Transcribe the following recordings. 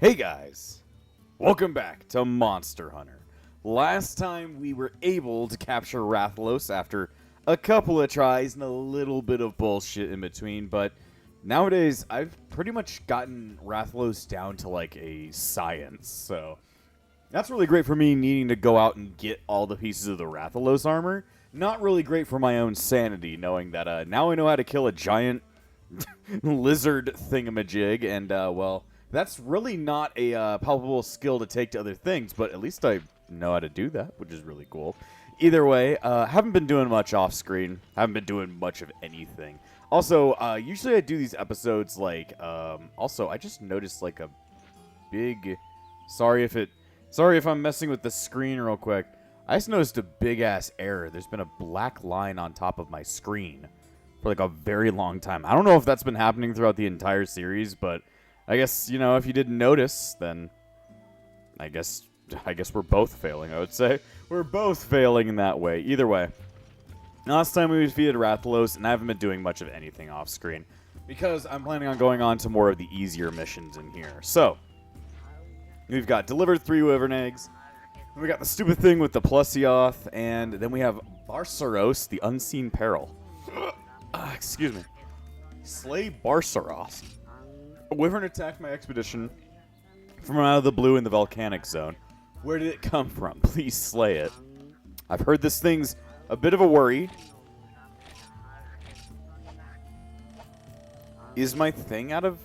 Hey guys, welcome back to Monster Hunter. Last time we were able to capture Rathalos after a couple of tries and a little bit of bullshit in between, but nowadays I've pretty much gotten Rathalos down to like a science, so that's really great for me needing to go out and get all the pieces of the Rathalos armor. Not really great for my own sanity, knowing that now I know how to kill a giant lizard thingamajig, and well, that's really not a palpable skill to take to other things, but at least I know how to do that, which is really cool. Either way, haven't been doing much off screen. Haven't been doing much of anything. Also, usually I do these episodes like, also I just noticed like a big, sorry if I'm messing with the screen real quick. I just noticed a big ass error. There's been a black line on top of my screen for like a very long time. I don't know if that's been happening throughout the entire series, but I guess, you know, if you didn't notice, then I guess we're both failing, I would say. We're both failing in that way. Either way. Last time we defeated Rathalos, and I haven't been doing much of anything off screen because I'm planning on going on to more of the easier missions in here. So, we've got delivered 3 wyvern eggs. We got the stupid thing with the Plusioth, and then we have Basario, the unseen peril. Excuse me. Slay Basario. A wyvern attacked my expedition from out of the blue in the volcanic zone. Where did it come from? Please slay it. I've heard this thing's a bit of a worry. Is my thing out of...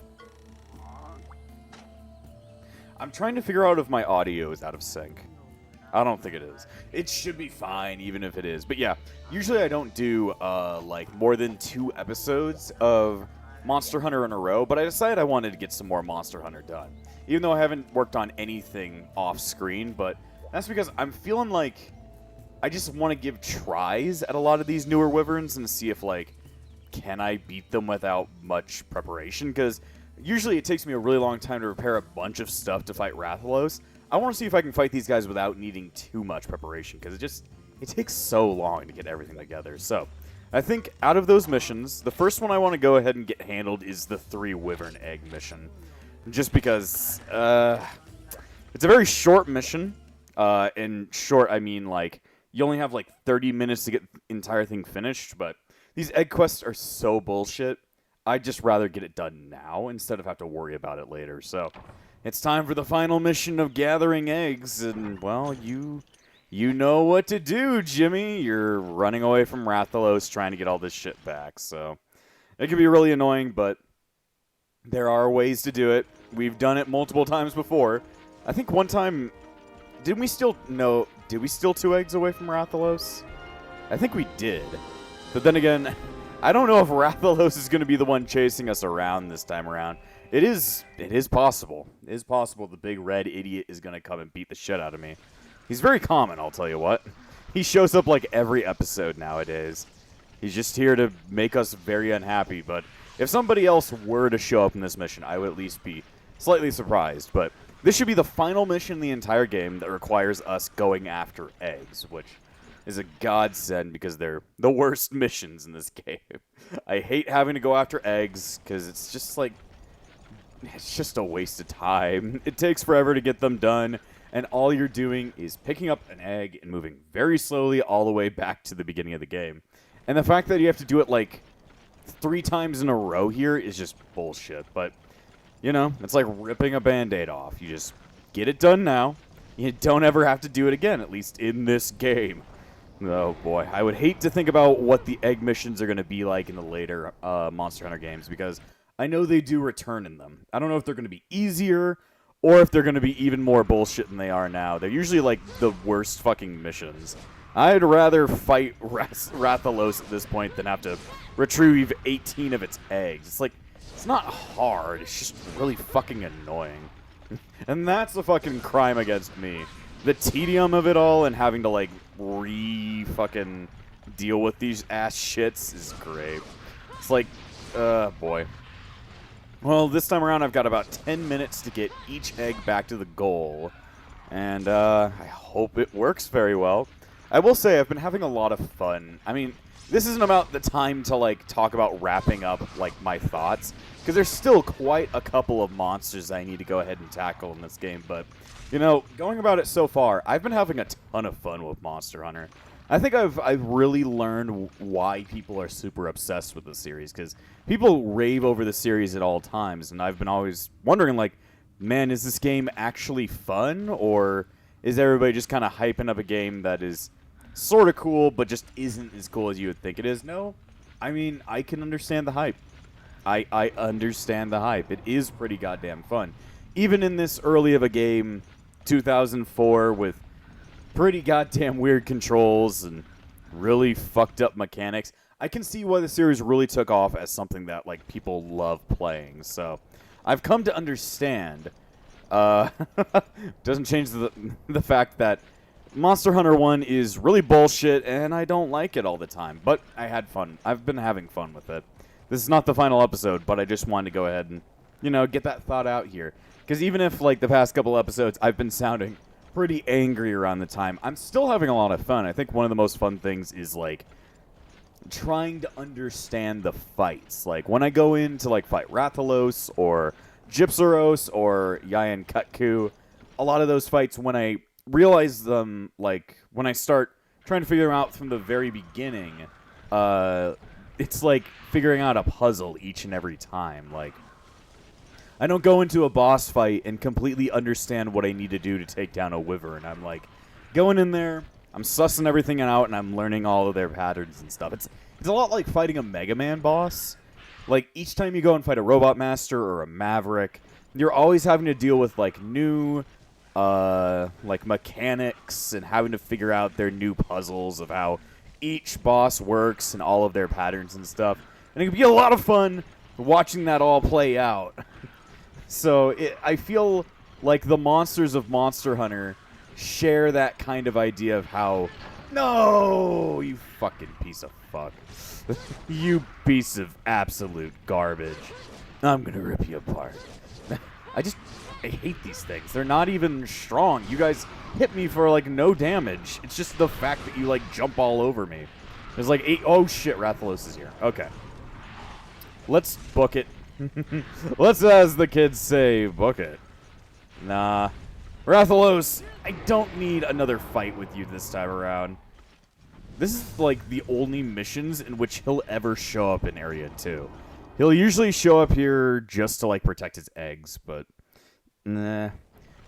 I'm trying to figure out if my audio is out of sync. I don't think it is. It should be fine, even if it is. But yeah, usually I don't do, like, more than 2 episodes of Monster Hunter in a row, but I decided I wanted to get some more Monster Hunter done. Even though I haven't worked on anything off screen, but that's because I'm feeling like I just want to give tries at a lot of these newer wyverns and see if, like, can I beat them without much preparation? Because usually it takes me a really long time to prepare a bunch of stuff to fight Rathalos. I want to see if I can fight these guys without needing too much preparation, because it takes so long to get everything together. So, I think out of those missions, the first one I want to go ahead and get handled is the 3 wyvern egg mission. Just because, it's a very short mission. In short, I mean, like, you only have, like, 30 minutes to get the entire thing finished, but these egg quests are so bullshit. I'd just rather get it done now instead of have to worry about it later, so... It's time for the final mission of gathering eggs, and, well, you know what to do, Jimmy. You're running away from Rathalos trying to get all this shit back, so... It can be really annoying, but there are ways to do it. We've done it multiple times before. I think one time... Did we steal 2 eggs away from Rathalos? I think we did. But then again, I don't know if Rathalos is going to be the one chasing us around this time around. It is possible. It is possible the big red idiot is going to come and beat the shit out of me. He's very common, I'll tell you what. He shows up like every episode nowadays. He's just here to make us very unhappy, but if somebody else were to show up in this mission, I would at least be slightly surprised. But this should be the final mission in the entire game that requires us going after eggs, which is a godsend because they're the worst missions in this game. I hate having to go after eggs because it's just like... It's just a waste of time. It takes forever to get them done, and all you're doing is picking up an egg and moving very slowly all the way back to the beginning of the game. And the fact that you have to do it like 3 times in a row here is just bullshit. But, you know, it's like ripping a Band-Aid off. You just get it done now. You don't ever have to do it again, at least in this game. Oh boy, I would hate to think about what the egg missions are going to be like in the later Monster Hunter games, because I know they do return in them. I don't know if they're going to be easier or if they're going to be even more bullshit than they are now. They're usually like the worst fucking missions. I'd rather fight Rathalos at this point than have to retrieve 18 of its eggs. It's like, it's not hard, it's just really fucking annoying. And that's the fucking crime against me. The tedium of it all and having to like fucking deal with these ass shits is great. It's like, boy. Well, this time around I've got about 10 minutes to get each egg back to the goal. And I hope it works very well. I will say I've been having a lot of fun. I mean, this isn't about the time to like talk about wrapping up like my thoughts, because there's still quite a couple of monsters I need to go ahead and tackle in this game. But you know, going about it so far, I've been having a ton of fun with Monster Hunter. I think I've really learned why people are super obsessed with the series, because people rave over the series at all times, and I've been always wondering, like, man, is this game actually fun, or is everybody just kind of hyping up a game that is sort of cool, but just isn't as cool as you would think it is? No, I mean, I can understand the hype. I understand the hype. It is pretty goddamn fun. Even in this early of a game, 2004, with pretty goddamn weird controls and really fucked up mechanics, I can see why the series really took off as something that like people love playing. So I've come to understand. Doesn't change the fact that Monster Hunter 1 is really bullshit and I don't like it all the time. But I had fun. I've been having fun with it. This is not the final episode, but I just wanted to go ahead and, you know, get that thought out here. Because even if, like, the past couple episodes I've been sounding pretty angry around the time, I'm still having a lot of fun. I think one of the most fun things is, like, trying to understand the fights. Like, when I go in to, like, fight Rathalos or Gypsaros or Yayan Kutku, a lot of those fights, when I realize them, like, when I start trying to figure them out from the very beginning, it's like figuring out a puzzle each and every time. Like, I don't go into a boss fight and completely understand what I need to do to take down a wyvern. I'm like going in there, I'm sussing everything out, and I'm learning all of their patterns and stuff. It's a lot like fighting a Mega Man boss. Like, each time you go and fight a Robot Master or a Maverick, you're always having to deal with like new like mechanics and having to figure out their new puzzles of how each boss works and all of their patterns and stuff. And it can be a lot of fun watching that all play out. So I feel like the monsters of Monster Hunter share that kind of idea of how, no, you fucking piece of fuck. You piece of absolute garbage. I'm gonna rip you apart. I hate these things. They're not even strong. You guys hit me for, like, no damage. It's just the fact that you, like, jump all over me. There's, like, 8... Oh, shit, Rathalos is here. Okay. Let's book it. Let's, as the kids say, book it. Nah. Rathalos, I don't need another fight with you this time around. This is, like, the only missions in which he'll ever show up in Area 2. He'll usually show up here just to, like, protect his eggs, but... Nah.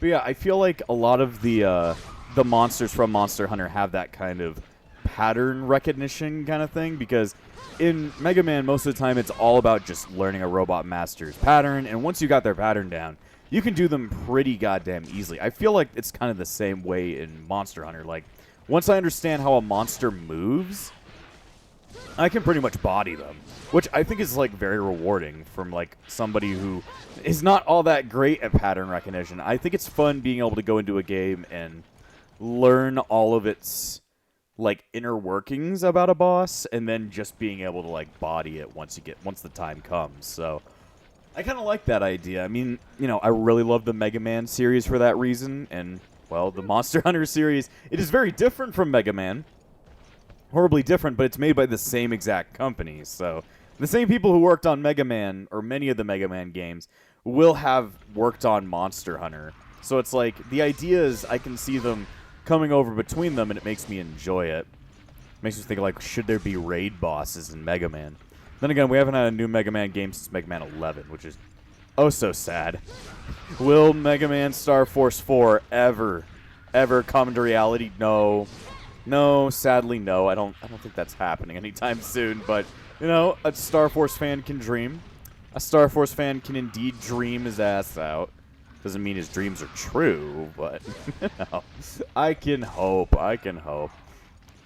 But yeah, I feel like a lot of the monsters from Monster Hunter have that kind of pattern recognition kind of thing, because in Mega Man, most of the time, it's all about just learning a Robot Master's pattern, and once you got their pattern down, you can do them pretty goddamn easily. I feel like it's kind of the same way in Monster Hunter. Like, once I understand how a monster moves, I can pretty much body them, which I think is, like, very rewarding from, like, somebody who is not all that great at pattern recognition. I think it's fun being able to go into a game and learn all of its, like, inner workings about a boss, and then just being able to, like, body it once the time comes. So I kind of like that idea. I mean, you know, I really love the Mega Man series for that reason, and, well, the Monster Hunter series, it is very different from Mega Man. Horribly different, but it's made by the same exact company. So the same people who worked on Mega Man, or many of the Mega Man games, will have worked on Monster Hunter. So it's like, the idea is I can see them coming over between them, and it makes me enjoy it. Makes me think, like, should there be raid bosses in Mega Man? Then again, we haven't had a new Mega Man game since Mega Man 11, which is oh so sad. Will Mega Man Star Force 4 ever come to reality? No. No, sadly, no. I don't think that's happening anytime soon. But, you know, a Star Force fan can dream. A Star Force fan can indeed dream his ass out. Doesn't mean his dreams are true, but, you know, I can hope. I can hope.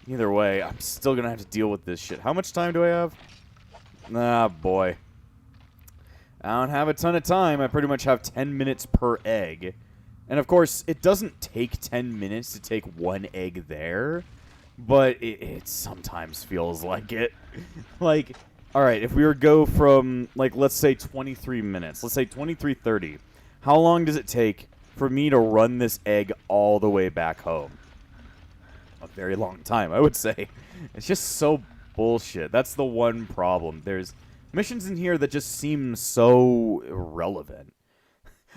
Either way, I'm still going to have to deal with this shit. How much time do I have? Ah, boy. I don't have a ton of time. I pretty much have 10 minutes per egg. And, of course, it doesn't take 10 minutes to take one egg there, but it sometimes feels like it. Like, all right, if we were to go from, like, let's say 23 minutes, let's say 23:30, how long does it take for me to run this egg all the way back home? A very long time, I would say. It's just so bullshit. That's the one problem. There's missions in here that just seem so irrelevant.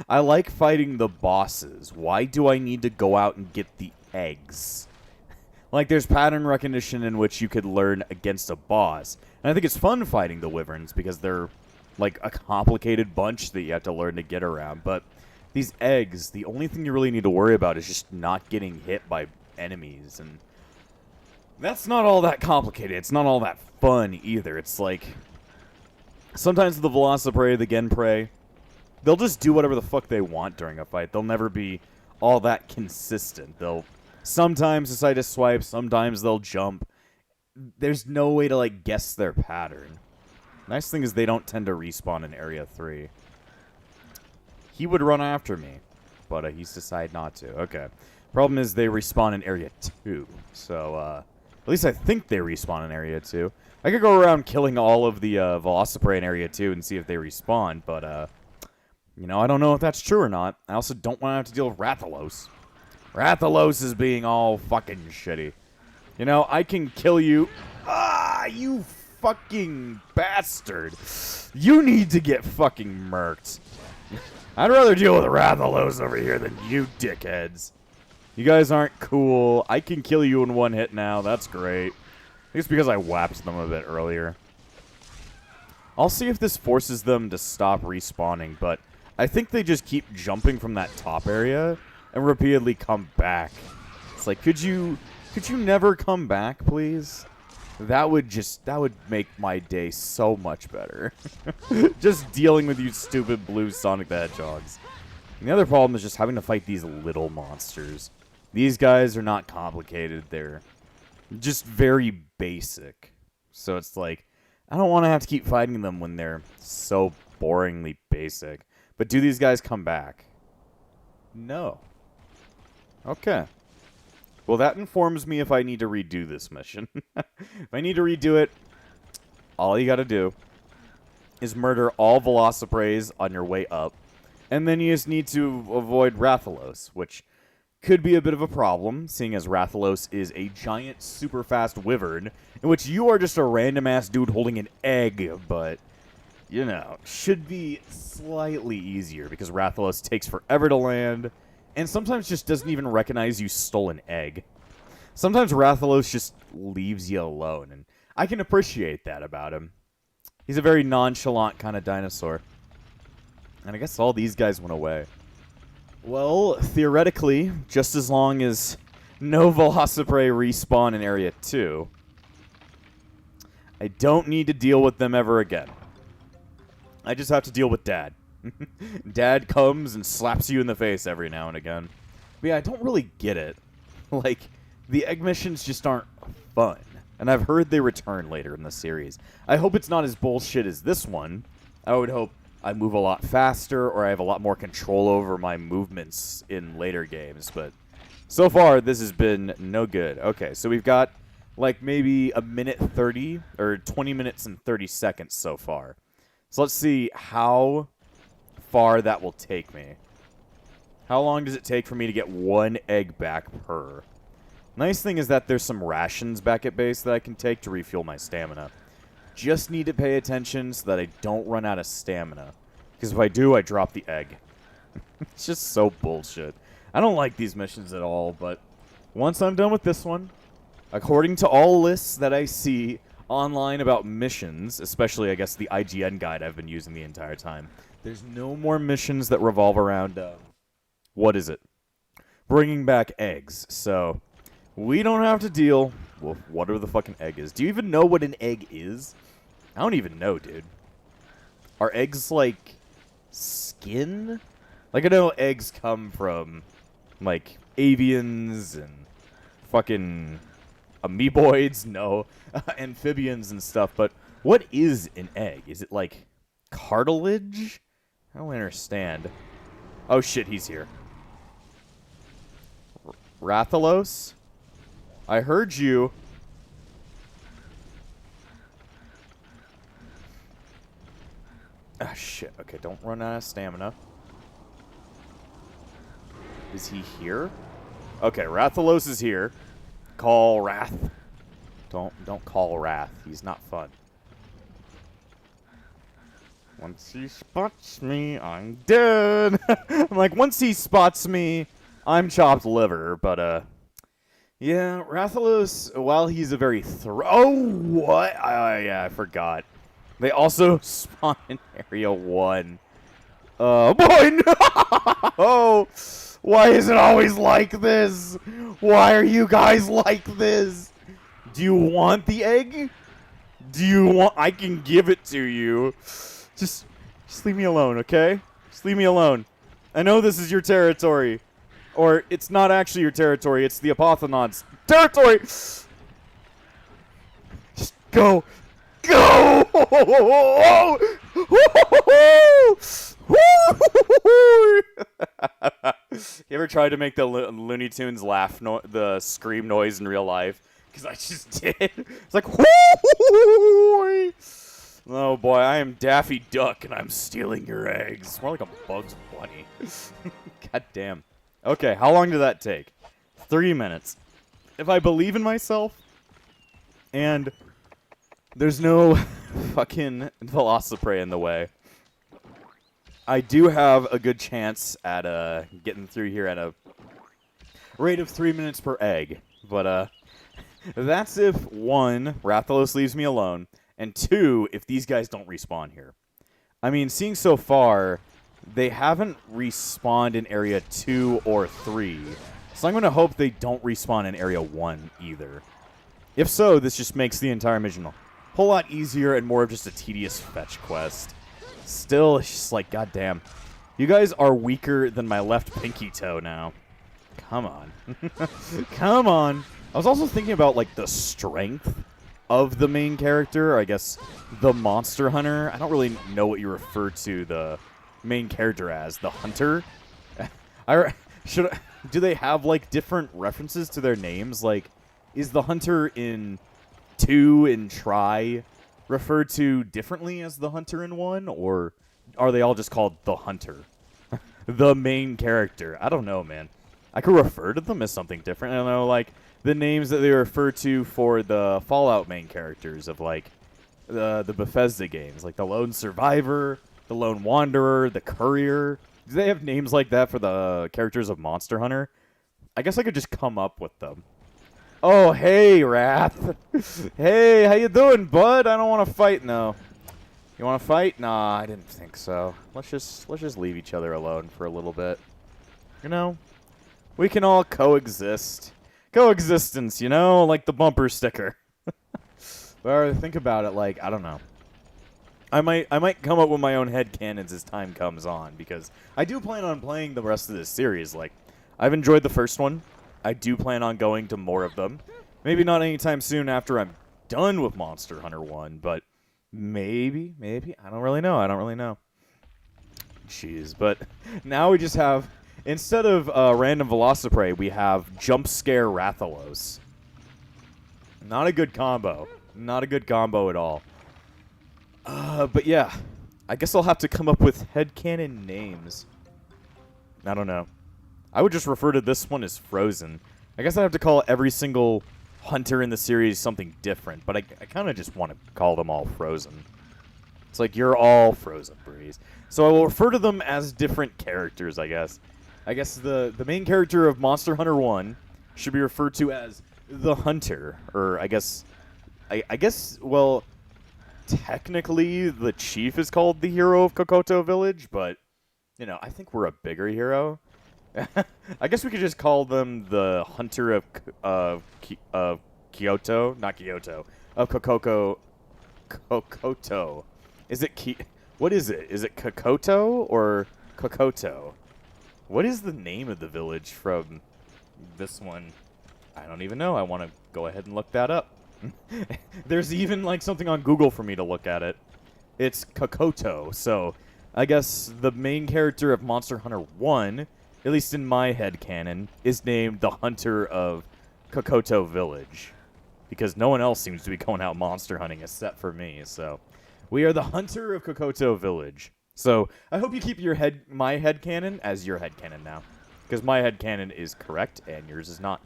I like fighting the bosses. Why do I need to go out and get the eggs? Like, there's pattern recognition in which you could learn against a boss. And I think it's fun fighting the wyverns because they're, like, a complicated bunch that you have to learn to get around. But these eggs, the only thing you really need to worry about is just not getting hit by enemies. And that's not all that complicated. It's not all that fun either. It's like, sometimes the Velociprey, the Genprey, they'll just do whatever the fuck they want during a fight. They'll never be all that consistent. They'll sometimes decide to swipe, sometimes they'll jump. There's no way to, like, guess their pattern. Nice thing is they don't tend to respawn in Area 3. He would run after me, but he's decided not to. Okay. Problem is they respawn in Area 2. So, at least I think they respawn in Area 2. I could go around killing all of the Velociprey in Area 2 and see if they respawn, but, you know, I don't know if that's true or not. I also don't want to have to deal with Rathalos. Rathalos is being all fucking shitty. You know, I can kill you. Ah, you fucking bastard. You need to get fucking murked. I'd rather deal with Rathalos over here than you dickheads. You guys aren't cool. I can kill you in one hit now. That's great. I think it's because I whapped them a bit earlier. I'll see if this forces them to stop respawning, but I think they just keep jumping from that top area and repeatedly come back. It's like, could you never come back, please? That would make my day so much better. Just dealing with you stupid blue Sonic the Hedgehogs. And the other problem is just having to fight these little monsters. These guys are not complicated. They're just very basic. So it's like, I don't want to have to keep fighting them when they're so boringly basic. But do these guys come back? No. Okay. Well, that informs me if I need to redo this mission. If I need to redo it, all you gotta do is murder all Velocipreys on your way up. And then you just need to avoid Rathalos, which could be a bit of a problem, seeing as Rathalos is a giant, super fast wyvern, in which you are just a random-ass dude holding an egg, but, you know, should be slightly easier, because Rathalos takes forever to land, and sometimes just doesn't even recognize you stole an egg. Sometimes Rathalos just leaves you alone, and I can appreciate that about him. He's a very nonchalant kind of dinosaur. And I guess all these guys went away. Well, theoretically, just as long as no Velociprey respawn in Area 2, I don't need to deal with them ever again. I just have to deal with Dad. Dad comes and slaps you in the face every now and again. But yeah, I don't really get it. Like, the egg missions just aren't fun. And I've heard they return later in the series. I hope it's not as bullshit as this one. I would hope I move a lot faster, or I have a lot more control over my movements in later games. But so far, this has been no good. Okay, so we've got like maybe a minute 30, or 20 minutes and 30 seconds so far. So let's see how far that will take me. How long does it take for me to get one egg back per? Nice thing is that there's some rations back at base that I can take to refuel my stamina. Just need to pay attention so that I don't run out of stamina. Because if I do, I drop the egg. It's just so bullshit. I don't like these missions at all, but once I'm done with this one, according to all lists that I see online about missions, especially, I guess, the IGN guide I've been using the entire time, there's no more missions that revolve around, what is it? Bringing back eggs. So we don't have to deal with whatever the fucking egg is. Do you even know what an egg is? I don't even know, dude. Are eggs, like, skin? Like, I know eggs come from, like, avians and fucking amoeboids, no, amphibians and stuff, but what is an egg? Is it, like, cartilage? I don't understand. Oh, shit, he's here. Rathalos? I heard you. Ah, shit. Okay, don't run out of stamina. Is he here? Okay, Rathalos is here. Call Wrath Don't call Wrath. He's not fun. Once he spots me, I'm dead. I'm like, once he spots me, I'm chopped liver. But yeah, Rathalos, while he's a very oh, what? Yeah, I forgot. They also spawn in Area 1. Boy, no! Why is it always like this? Why are you guys like this? Do you want the egg? Do you want... I can give it to you. Just leave me alone, okay? Just leave me alone. I know this is your territory. Or it's not actually your territory. It's the Apothonod's territory! Just go. Go! You ever tried to make the Looney Tunes laugh, the scream noise in real life? Because I just did. It's like, oh boy, I am Daffy Duck and I'm stealing your eggs. More like a Bugs Bunny. God damn. Okay, how long did that take? 3 minutes. If I believe in myself, and there's no fucking Velociprey in the way, I do have a good chance at getting through here at a rate of 3 minutes per egg. But that's if 1, Rathalos leaves me alone, and 2, if these guys don't respawn here. I mean, seeing so far, they haven't respawned in Area 2 or 3, so I'm going to hope they don't respawn in Area 1 either. If so, this just makes the entire mission a whole lot easier and more of just a tedious fetch quest. Still, it's just like, goddamn. You guys are weaker than my left pinky toe now. Come on. Come on. I was also thinking about, like, the strength of the main character. I guess the monster hunter. I don't really know what you refer to the main character as. The hunter? Do they have, like, different references to their names? Like, is the hunter in 2 and Try referred to differently as the hunter in 1, or are they all just called the hunter? The main character. I don't know, man. I could refer to them as something different. I don't know, like, the names that they refer to for the Fallout main characters of, like, the Bethesda games, like the Lone Survivor, the Lone Wanderer, the Courier. Do they have names like that for the characters of Monster Hunter? I guess I could just come up with them. Oh, hey, Wrath. Hey, how you doing, bud? I don't want to fight, no. You want to fight? Nah, I didn't think so. Let's just leave each other alone for a little bit. You know, we can all coexist. Coexistence, you know, like the bumper sticker. But think about it, like, I don't know. I might come up with my own headcanons as time comes on, because I do plan on playing the rest of this series. Like, I've enjoyed the first one. I do plan on going to more of them. Maybe not anytime soon after I'm done with Monster Hunter 1, but maybe. I don't really know. Jeez, but now we just have, instead of random Velociprey, we have Jump Scare Rathalos. Not a good combo. Not a good combo at all. But yeah, I guess I'll have to come up with headcanon names. I don't know. I would just refer to this one as Frozen. I guess I have to call every single hunter in the series something different, but I kind of just want to call them all Frozen. It's like, you're all Frozen, Breeze. So I will refer to them as different characters, I guess. I guess the main character of Monster Hunter 1 should be referred to as the Hunter, or I guess, well, technically the chief is called the hero of Kokoto Village, but, you know, I think we're a bigger hero. I guess we could just call them the Hunter of Kyoto, not Kyoto, of Kokoto. Is it what is it? Is it Kokoto or Kokoto? What is the name of the village from this one? I don't even know. I want to go ahead and look that up. There's even like something on Google for me to look at it. It's Kokoto. So I guess the main character of Monster Hunter 1, at least in my headcanon, is named the Hunter of Kokoto Village. Because no one else seems to be going out monster hunting except for me, so we are the Hunter of Kokoto Village. So I hope you keep my headcanon as your headcanon now. Because my headcanon is correct and yours is not.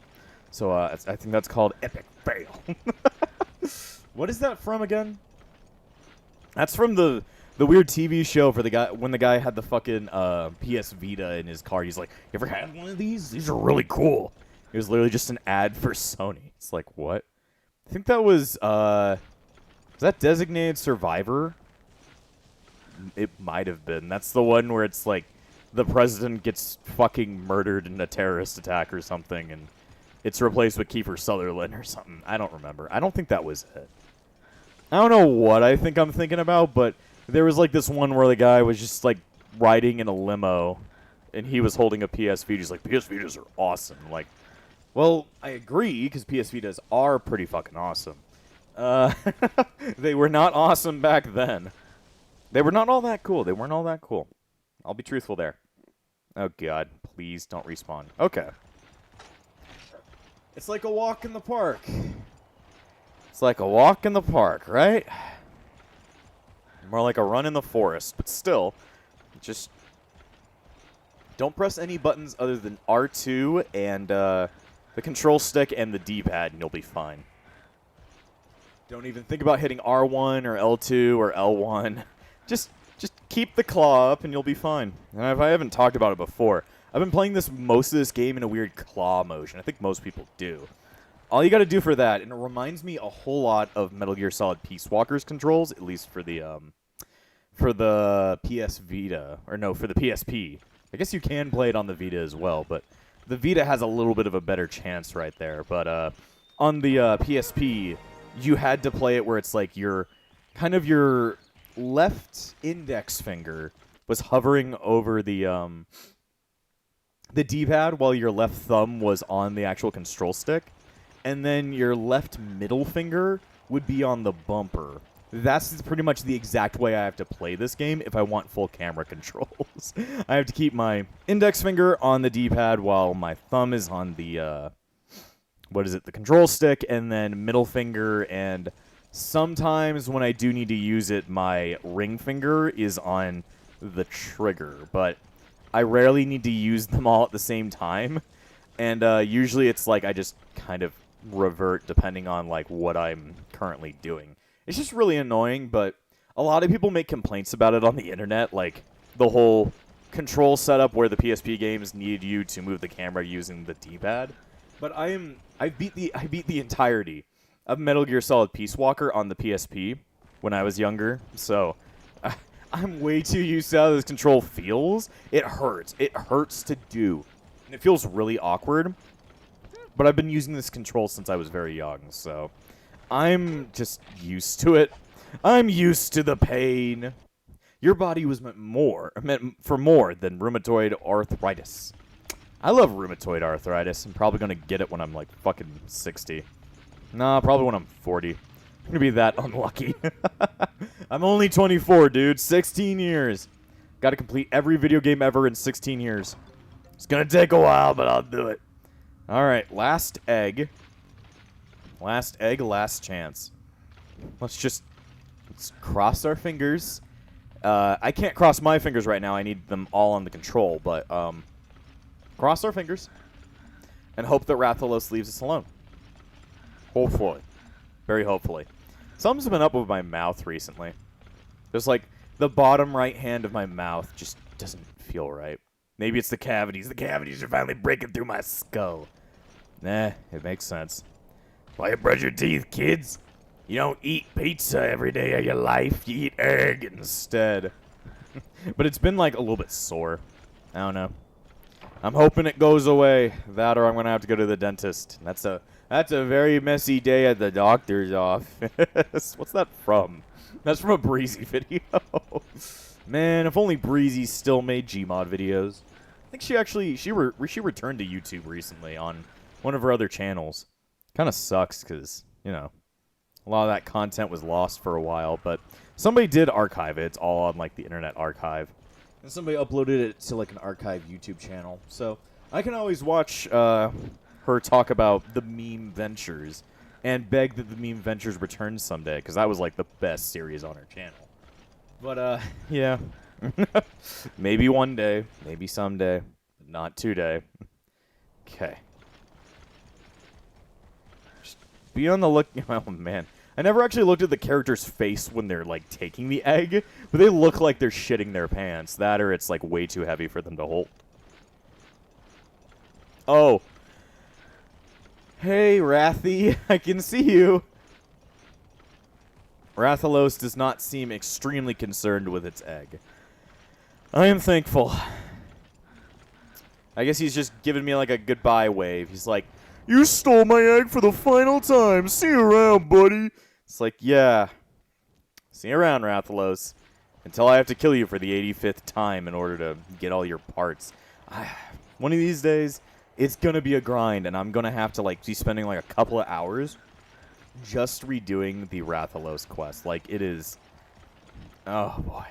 So I think that's called epic fail. What is that from again? That's from the weird TV show for the guy when the guy had the fucking PS Vita in his car. He's like, "You ever had one of these? These are really cool." It was literally just an ad for Sony. It's like, what? I think that was that Designated Survivor? It might have been. That's the one where it's like the president gets fucking murdered in a terrorist attack or something, and it's replaced with Kiefer Sutherland or something. I don't remember. I don't think that was it. I don't know what I think I'm thinking about, but there was like this one where the guy was just like riding in a limo, and he was holding a PS Vita. He's like, PS Vitas are awesome. I'm like, well, I agree, because PS Vitas are pretty fucking awesome. They were not awesome back then. They were not all that cool. They weren't all that cool. I'll be truthful there. Oh, God. Please don't respawn. Okay. It's like a walk in the park. It's like a walk in the park, right? More like a run in the forest. But still, just don't press any buttons other than R2 and the control stick and the D-pad, and you'll be fine. Don't even think about hitting R1 or L2 or L1. Just keep the claw up and you'll be fine. And if I haven't talked about it before, I've been playing most of this game in a weird claw motion. I think most people do. All you got to do for that, and it reminds me a whole lot of Metal Gear Solid Peace Walker's controls, at least for the PS Vita, or no, for the PSP. I guess you can play it on the Vita as well, but the Vita has a little bit of a better chance right there. But on the PSP, you had to play it where it's like your left index finger was hovering over the D-pad while your left thumb was on the actual control stick, and then your left middle finger would be on the bumper. That's pretty much the exact way I have to play this game if I want full camera controls. I have to keep my index finger on the D-pad while my thumb is on the the control stick, and then middle finger, and sometimes when I do need to use it, my ring finger is on the trigger, but I rarely need to use them all at the same time, and usually it's like I just kind of revert depending on like what I'm currently doing. It's just really annoying, but a lot of people make complaints about it on the internet, like the whole control setup where the PSP games need you to move the camera using the D-pad. But I beat the entirety of Metal Gear Solid Peace Walker on the PSP when I was younger, so I'm way too used to how this control feels. It hurts. It hurts to do, and it feels really awkward. But I've been using this control since I was very young, so I'm just used to it. I'm used to the pain. Your body was meant for more than rheumatoid arthritis. I love rheumatoid arthritis. I'm probably going to get it when I'm like fucking 60. Nah, probably when I'm 40. I'm going to be that unlucky. I'm only 24, dude. 16 years. Got to complete every video game ever in 16 years. It's going to take a while, but I'll do it. All right, last egg. Last egg, last chance. Let's cross our fingers. I can't cross my fingers right now. I need them all on the control, but cross our fingers and hope that Rathalos leaves us alone. Hopefully. Very hopefully. Something's been up with my mouth recently. There's like the bottom right hand of my mouth just doesn't feel right. Maybe it's the cavities. The cavities are finally breaking through my skull. Nah, it makes sense. Why you brush your teeth, kids? You don't eat pizza every day of your life. You eat egg instead. But it's been like a little bit sore. I don't know. I'm hoping it goes away. That or I'm going to have to go to the dentist. That's a very messy day at the doctor's office. What's that from? That's from a Breezy video. Man, if only Breezy still made Gmod videos. I think she returned to YouTube recently on one of her other channels. Kind of sucks because, you know, a lot of that content was lost for a while, but somebody did archive it. It's all on like the Internet Archive. And somebody uploaded it to like an archive YouTube channel. So I can always watch her talk about the Meme Ventures and beg that the Meme Ventures return someday, because that was like the best series on her channel. But yeah. Maybe one day, maybe someday, but not today. Okay. Just be on the look. Oh man, I never actually looked at the character's face when they're, like, taking the egg, but they look like they're shitting their pants. That or it's, like, way too heavy for them to hold. Oh. Hey, Rathy. I can see you. Rathalos does not seem extremely concerned with its egg. I am thankful. I guess he's just giving me, like, a goodbye wave. He's like, you stole my egg for the final time. See you around, buddy. It's like, yeah. See you around, Rathalos. Until I have to kill you for the 85th time in order to get all your parts. One of these days, it's going to be a grind, and I'm going to have to, like, be spending, like, a couple of hours just redoing the Rathalos quest. Like, it is... Oh, boy.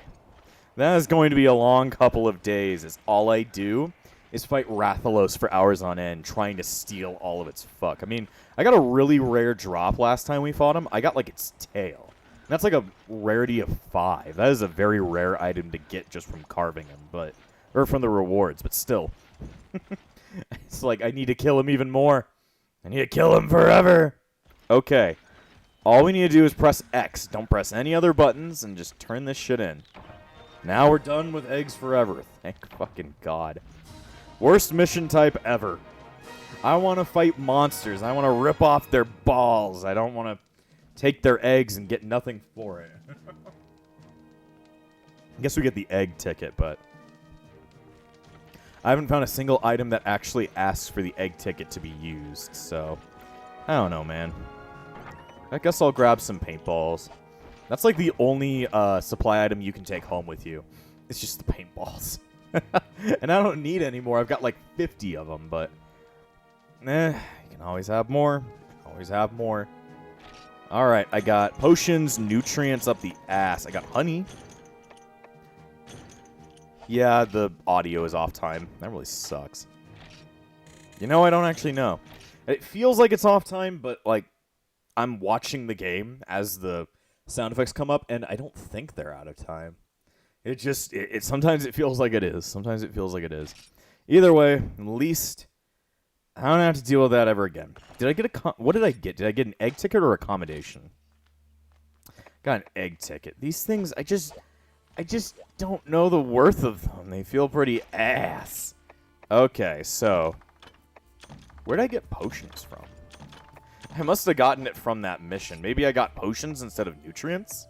That is going to be a long couple of days, as all I do is fight Rathalos for hours on end, trying to steal all of its fuck. I mean, I got a really rare drop last time we fought him. I got, like, its tail. And that's like a rarity of 5. That is a very rare item to get just from carving him, but... Or from the rewards, but still. It's like, I need to kill him even more. I need to kill him forever. Okay. All we need to do is press X. Don't press any other buttons, and just turn this shit in. Now we're done with eggs forever. Thank fucking God. Worst mission type ever. I want to fight monsters. I want to rip off their balls. I don't want to take their eggs and get nothing for it. I guess we get the egg ticket, but I haven't found a single item that actually asks for the egg ticket to be used, so I don't know, man. I guess I'll grab some paintballs. That's like the only supply item you can take home with you. It's just the paintballs. And I don't need any more. I've got like 50 of them, but you can always have more. Always have more. All right, I got potions, nutrients up the ass. I got honey. Yeah, the audio is off time. That really sucks. You know, I don't actually know. It feels like it's off time, but like I'm watching the game as the sound effects come up, and I don't think they're out of time. It just, sometimes it feels like it is. Sometimes it feels like it is. Either way, at least I don't have to deal with that ever again. Did I get what did I get? Did I get an egg ticket or accommodation? Got an egg ticket. These things, I just don't know the worth of them. They feel pretty ass. Okay, so where'd I get potions from? I must have gotten it from that mission. Maybe I got potions instead of nutrients?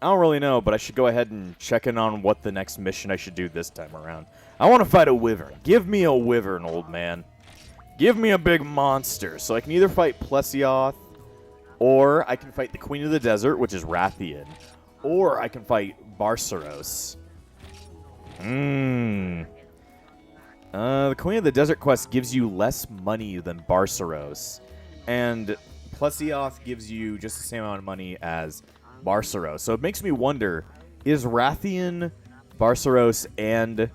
I don't really know, but I should go ahead and check in on what the next mission I should do this time around. I want to fight a wyvern. Give me a wyvern, old man. Give me a big monster. So I can either fight Plesioth, or I can fight the Queen of the Desert, which is Rathian, or I can fight Basario. The Queen of the Desert quest gives you less money than Basario, and Plesioth gives you just the same amount of money as Basario. So it makes me wonder, is Rathian, Basario, and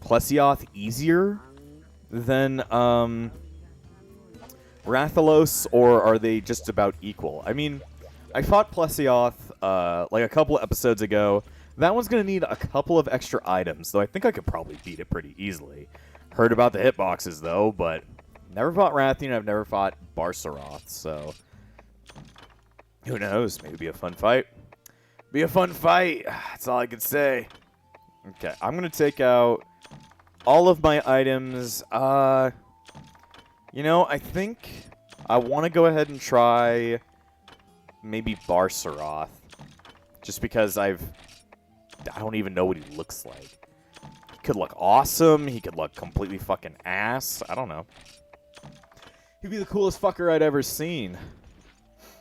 Plesioth easier than Rathalos, or are they just about equal? I mean, I fought Plesioth like a couple of episodes ago. That one's going to need a couple of extra items, though I think I could probably beat it pretty easily. Heard about the hitboxes, though, but never fought Rathian. I've never fought Basario, so who knows? Maybe be a fun fight. Be a fun fight. That's all I can say. Okay, I'm going to take out all of my items. You know, I think I want to go ahead and try maybe Basario, just because I don't even know what he looks like. He could look awesome. He could look completely fucking ass. I don't know. He'd be the coolest fucker I'd ever seen.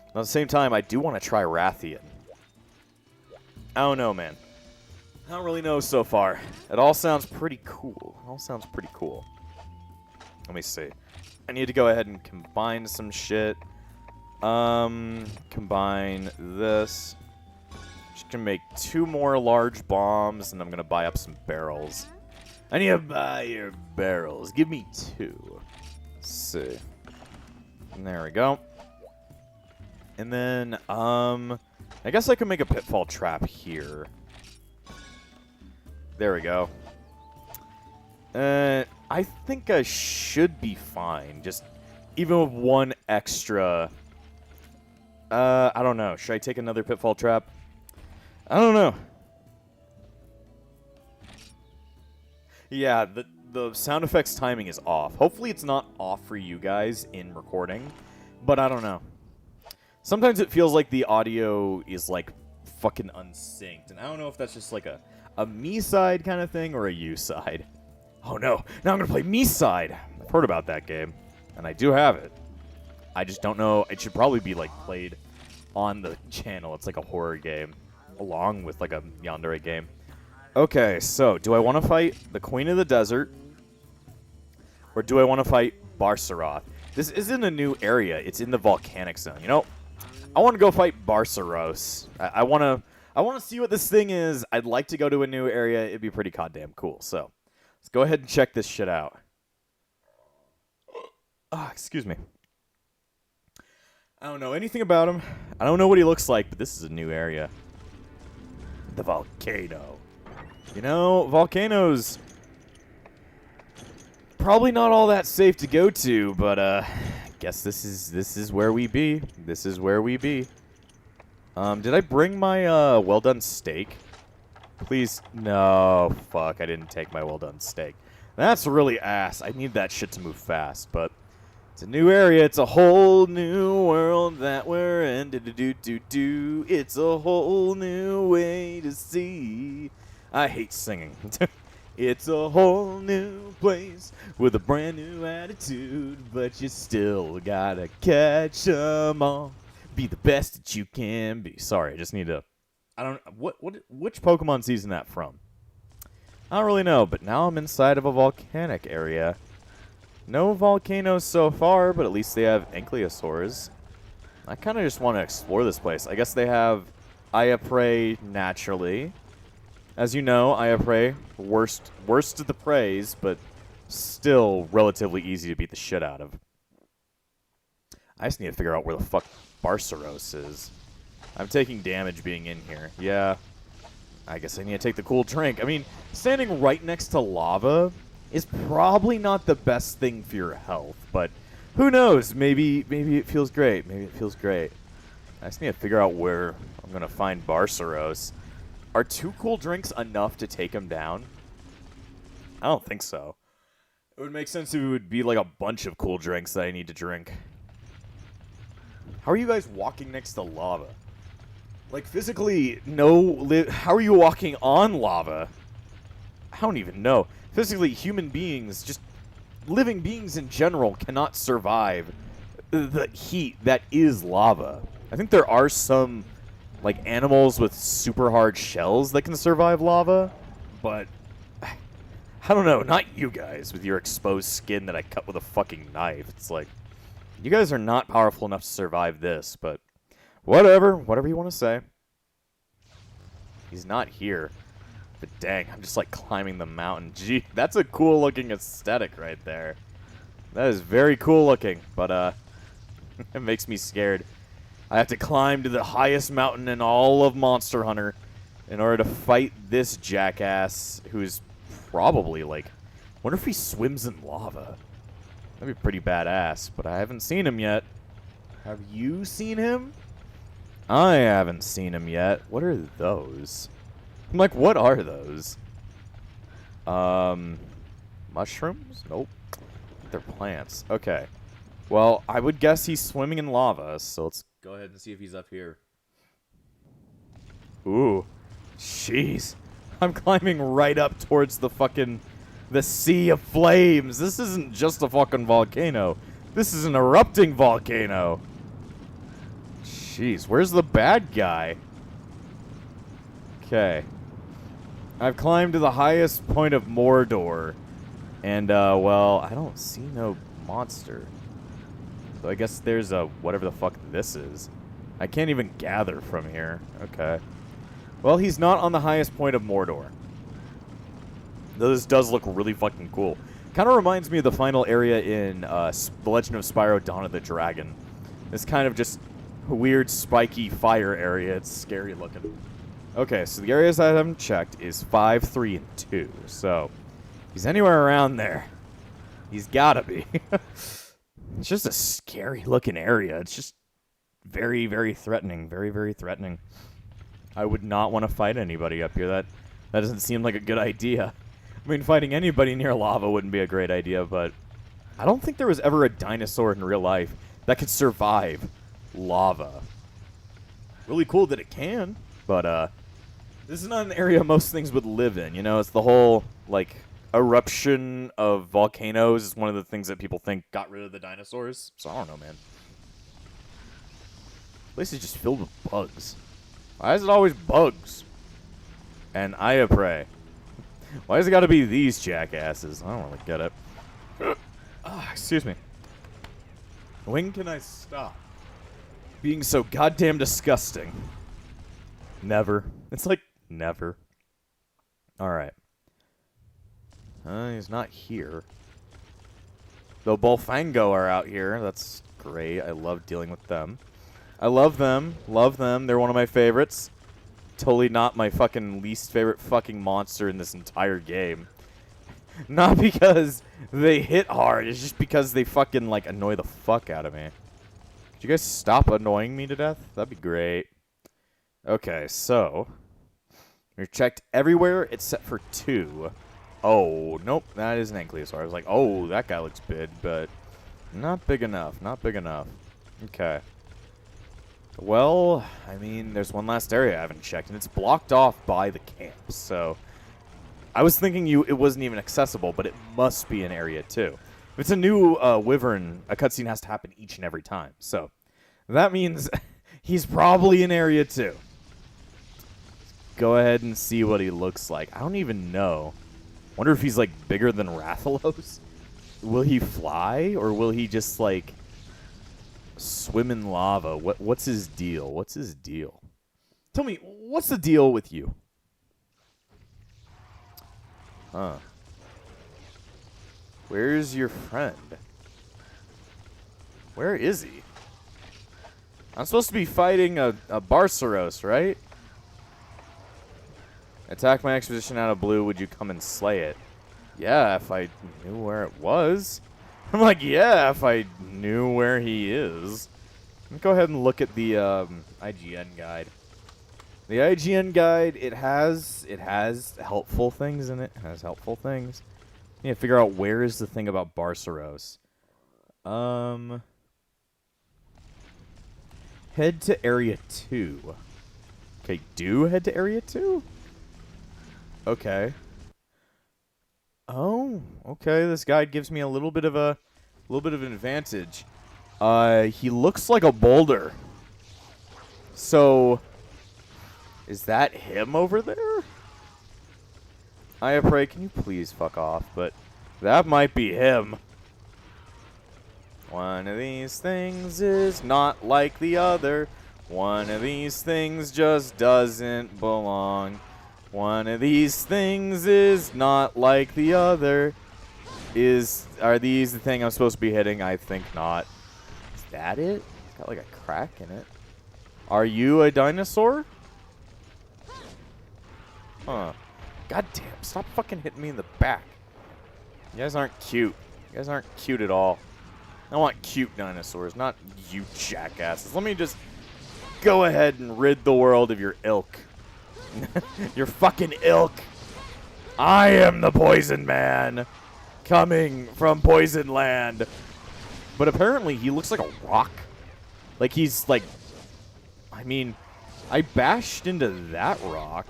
At the same time, I do want to try Rathian. I don't know, man. I don't really know so far. It all sounds pretty cool. It all sounds pretty cool. Let me see. I need to go ahead and combine some shit. Combine this. Just gonna make 2 more large bombs, and I'm gonna buy up some barrels. I need to buy your barrels. Give me 2. Let's see. And there we go. And then, I guess I can make a pitfall trap here. There we go. I think I should be fine. Just even with 1 extra I don't know. Should I take another pitfall trap? I don't know. Yeah, the sound effects timing is off. Hopefully it's not off for you guys in recording, but I don't know. Sometimes it feels like the audio is, like, fucking unsynced, and I don't know if that's just, like, a me side kind of thing or a you side. Oh, no. Now I'm going to play me side. I've heard about that game, and I do have it. I just don't know. It should probably be, like, played on the channel. It's like a horror game, along with, like, a yandere game. Okay, so do I want to fight the Queen of the Desert, or do I want to fight Basario? This isn't a new area. It's in the volcanic zone. You know, I want to go fight Basario. I want to see what this thing is. I'd like to go to a new area. It'd be pretty goddamn cool. So let's go ahead and check this shit out. Excuse me. I don't know anything about him. I don't know what he looks like, but this is a new area. The volcano. You know, volcanoes probably not all that safe to go to, but I guess this is where we be. This is where we be. Did I bring my well done steak? Please, no. Fuck, I didn't take my well done steak. That's really ass. I need that shit to move fast, but it's a new area. It's a whole new world that we're in. Do-do-do-do-do. It's a whole new way to see. I hate singing. It's a whole new place with a brand new attitude, but you still gotta catch 'em all. Be the best that you can be. Sorry, I just need to. I don't. Which Pokemon season that from? I don't really know, but now I'm inside of a volcanic area. No volcanoes so far, but at least they have ankylosaurs. I kind of just want to explore this place. I guess they have Iapray naturally. As you know, Iapray, worst of the preys, but still relatively easy to beat the shit out of. I just need to figure out where the fuck Basario is. I'm taking damage being in here. Yeah, I guess I need to take the cool drink. I mean, standing right next to lava is probably not the best thing for your health, but who knows? Maybe it feels great. Maybe it feels great. I just need to figure out where I'm going to find Basario. Are 2 cool drinks enough to take him down? I don't think so. It would make sense if it would be like a bunch of cool drinks that I need to drink. How are you guys walking next to lava? Like, physically, how are you walking on lava? I don't even know. Physically, human beings, just living beings in general, cannot survive the heat that is lava. I think there are some, like, animals with super hard shells that can survive lava, but I don't know, not you guys with your exposed skin that I cut with a fucking knife. It's like, you guys are not powerful enough to survive this, but whatever you want to say. He's not here, but dang, I'm just like climbing the mountain. Gee, that's a cool looking aesthetic right there. That is very cool looking, but it makes me scared. I have to climb to the highest mountain in all of Monster Hunter in order to fight this jackass who's probably, like, wonder if he swims in lava. That'd be pretty badass, but I haven't seen him yet. Have you seen him? I haven't seen him yet. What are those? I'm like, what are those? Mushrooms? Nope. They're plants. Okay. Well, I would guess he's swimming in lava, so let's go ahead and see if he's up here. Ooh. Jeez. I'm climbing right up towards the sea of flames. This isn't just a fucking volcano. This is an erupting volcano. Jeez, where's the bad guy? Okay. I've climbed to the highest point of Mordor. And, well, I don't see no monster. So I guess there's a whatever the fuck this is. I can't even gather from here. Okay. Well, he's not on the highest point of Mordor. Though this does look really fucking cool. Kind of reminds me of the final area in The Legend of Spyro Dawn of the Dragon. This kind of just weird spiky fire area. It's scary looking. Okay, so the areas I haven't checked is 5, 3, and 2. So, he's anywhere around there. He's gotta be. It's just a scary looking area. It's just Very, very threatening. Very, very threatening. I would not want to fight anybody up here. That doesn't seem like a good idea. I mean, fighting anybody near lava wouldn't be a great idea, but I don't think there was ever a dinosaur in real life that could survive lava. Really cool that it can, but this is not an area most things would live in. You know, it's the whole, like, eruption of volcanoes is one of the things that people think got rid of the dinosaurs. So I don't know, man. This place is just filled with bugs. Why is it always bugs? And I pray. Why has it got to be these jackasses? I don't really get it. Excuse me. When can I stop being so goddamn disgusting? Never. It's like never. Alright. He's not here. Though Bolfango are out here. That's great. I love dealing with them. I love them. Love them. They're one of my favorites. Totally not my fucking least favorite fucking monster in this entire game. Not because they hit hard. It's just because they fucking, like, annoy the fuck out of me. Could you guys stop annoying me to death? That'd be great. Okay, so we've checked everywhere except for 2. Oh, nope, that is an ankylosaur. I was like, oh, that guy looks big, but not big enough. Not big enough. Okay. Well, I mean, there's one last area I haven't checked, and it's blocked off by the camp, so I was thinking it wasn't even accessible, but it must be an area, too. If it's a new wyvern, a cutscene has to happen each and every time, so that means he's probably in area 2. Go ahead and see what he looks like. I don't even know. Wonder if he's, like, bigger than Rathalos? Will he fly, or will he just, like, swim in lava? What's his deal? What's his deal? Tell me, what's the deal with you? Huh. Where's your friend? Where is he? I'm supposed to be fighting a Basario, right? Attack my exposition out of blue. Would you come and slay it? Yeah, if I knew where it was. I'm like, yeah, if I knew where he is. Let me go ahead and look at the IGN guide. The IGN guide, it has helpful things in it. It has helpful things. You need to figure out where is the thing about Basario. Head to Area 2. Okay, do head to Area 2? Okay. Oh, okay. This guide gives me a little bit of an advantage. He looks like a boulder. So, is that him over there? I pray, can you please fuck off? But that might be him. One of these things is not like the other. One of these things just doesn't belong. One of these things is not like the other. Are these the thing I'm supposed to be hitting? I think not. Is that it? It's got like a crack in it. Are you a dinosaur? Huh. God damn, stop fucking hitting me in the back. You guys aren't cute. You guys aren't cute at all. I want cute dinosaurs, not you jackasses. Let me just go ahead and rid the world of your ilk. Your fucking ilk. I am the Poison Man, coming from Poison Land. But apparently he looks like a rock. Like he's like, I mean, I bashed into that rock,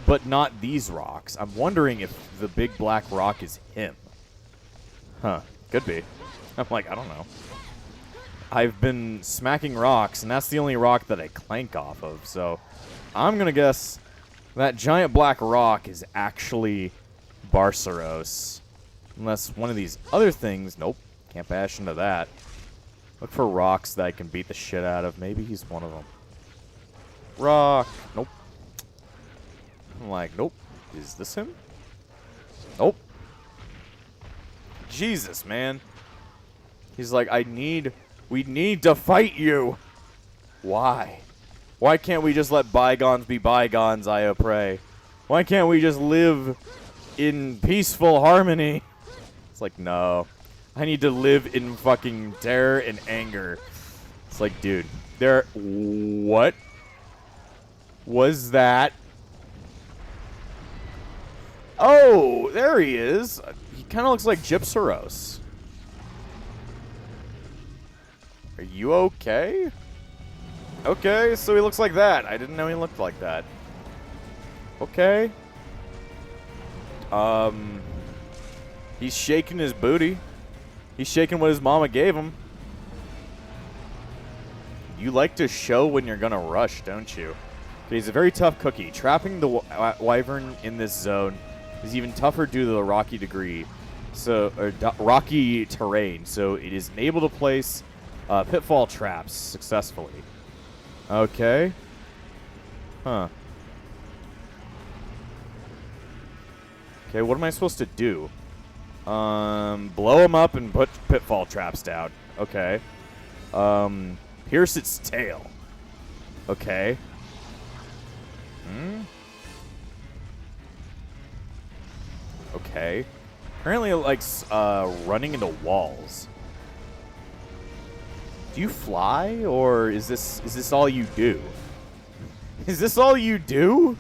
but not these rocks. I'm wondering if the big black rock is him. Huh, could be. I'm like, I don't know. I've been smacking rocks, and that's the only rock that I clank off of, so I'm going to guess that giant black rock is actually Basario. Unless one of these other things... Nope, can't bash into that. Look for rocks that I can beat the shit out of. Maybe he's one of them. Rock. Nope. I'm like, nope. Is this him? Nope. Jesus, man. He's like, we need to fight you. Why? Why can't we just let bygones be bygones, I pray? Why can't we just live in peaceful harmony? It's like, no. I need to live in fucking terror and anger. It's like, dude, There. What was that? Oh, there he is. He kind of looks like Gypsaros. Are you okay? Okay, so he looks like that. I didn't know he looked like that. Okay. He's shaking his booty. He's shaking what his mama gave him. You like to show when you're gonna rush, don't you? Okay, he's a very tough cookie. Trapping the wyvern in this zone is even tougher due to the rocky rocky terrain. So it is able to place pitfall traps successfully. Okay. Huh. Okay, what am I supposed to do? Blow him up and put pitfall traps down. Okay. Pierce its tail. Okay. Okay. Apparently it likes running into walls. Do you fly, or is this all you do? Is this all you do?